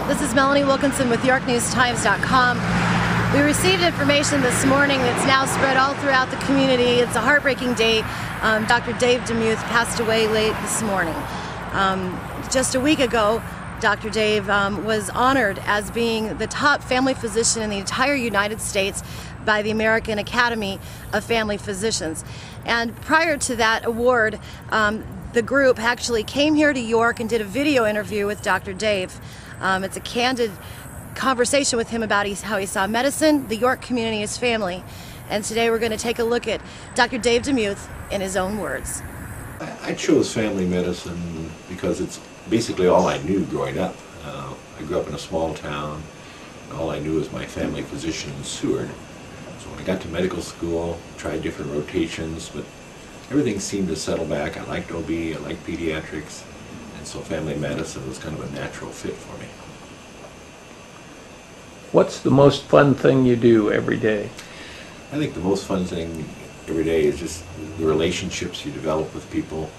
This is Melanie Wilkinson with YorkNewsTimes.com. We received information this morning that's now spread all throughout the community. It's a heartbreaking day. Dr. Dave Demuth passed away late this morning. Just a week ago, Dr. Dave was honored as being the top family physician in the entire United States by the American Academy of Family Physicians. And prior to that award, the group actually came here to York and did a video interview with Dr. Dave. It's a candid conversation with him about how he saw medicine, the York community, his family. And today we're going to take a look at Dr. Dave Demuth in his own words. I chose family medicine because it's basically all I knew growing up. I grew up in a small town, and all I knew was my family physician in Seward. So when I got to medical school, tried different rotations, but everything seemed to settle back. I liked OB, I liked pediatrics, and so family medicine was kind of a natural fit for me. What's the most fun thing you do every day? I think the most fun thing every day is just the relationships you develop with people.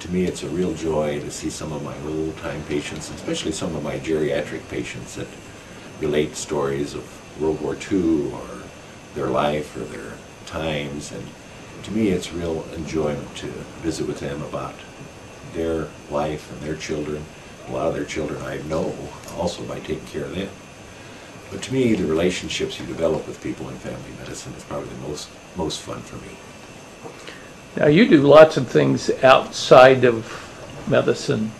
To me, it's a real joy to see some of my old-time patients, especially some of my geriatric patients that relate stories of World War II or their life or their times. And to me, it's real enjoyment to visit with them about their life and their children. A lot of their children I know also by taking care of them. But to me, the relationships you develop with people in family medicine is probably the most fun for me. Now, you do lots of things outside of medicine.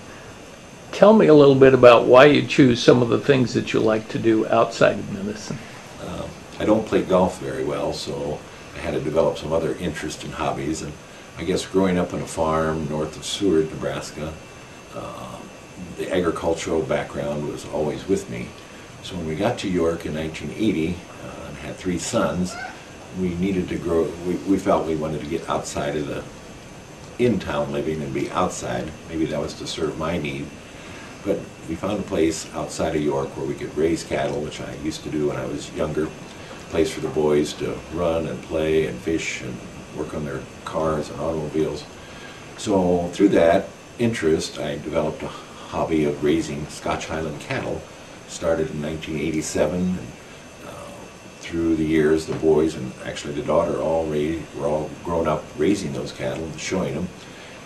Tell me a little bit about why you choose some of the things that you like to do outside of medicine. I don't play golf very well, so I had to develop some other interest and hobbies. And I guess growing up on a farm north of Seward, Nebraska, the agricultural background was always with me. So when we got to York in 1980 and had 3 sons, we needed to grow. We felt we wanted to get outside of the in-town living and be outside. Maybe that was to serve my need. But we found a place outside of York where we could raise cattle, which I used to do when I was younger. A place for the boys to run and play and fish and work on their cars and automobiles. So through that interest, I developed a hobby of raising Scotch Highland cattle. Started in 1987, and through the years, the boys and actually the daughter were all grown up raising those cattle and showing them,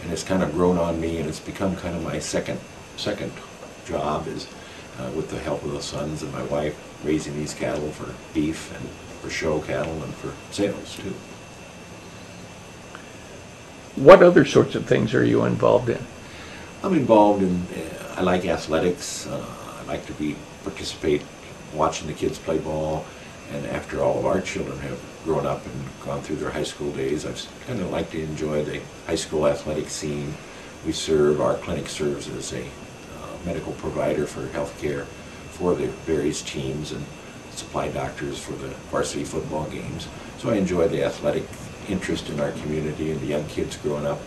and it's kind of grown on me, and it's become kind of my second job is with the help of the sons and my wife raising these cattle for beef and for show cattle and for sales too. What other sorts of things are you involved in? I'm involved in, I like athletics. I like to participate watching the kids play ball, and after all of our children have grown up and gone through their high school days, I kind of like to enjoy the high school athletic scene. Our clinic serves as a medical provider for health care for the various teams and supply doctors for the varsity football games. So I enjoy the athletic interest in our community, and the young kids growing up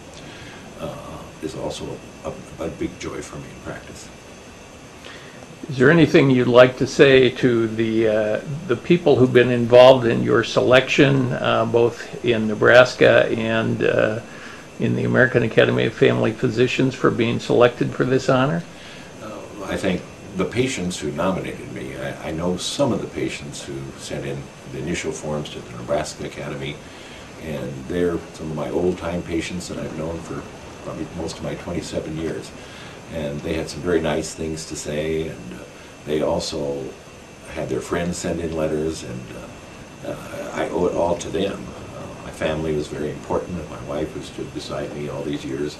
is also a big joy for me in practice. Is there anything you'd like to say to the people who've been involved in your selection, both in Nebraska and in the American Academy of Family Physicians, for being selected for this honor? I thank the patients who nominated me. I know some of the patients who sent in the initial forms to the Nebraska Academy, and they're some of my old-time patients that I've known for probably most of my 27 years. And they had some very nice things to say, and they also had their friends send in letters, and I owe it all to them. My family was very important, and my wife who stood beside me all these years.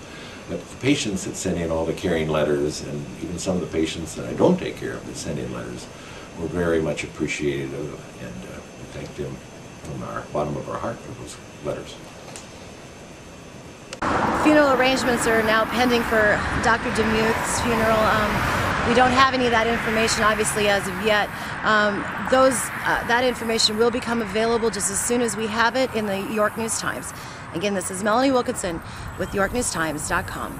But the patients that sent in all the caring letters, and even some of the patients that I don't take care of that send in letters, were very much appreciated, and we thank them from our bottom of our heart for those letters. Funeral arrangements are now pending for Dr. Demuth's funeral. We don't have any of that information, obviously, as of yet. That information will become available just as soon as we have it in the York News Times. Again, this is Melanie Wilkinson with YorkNewsTimes.com.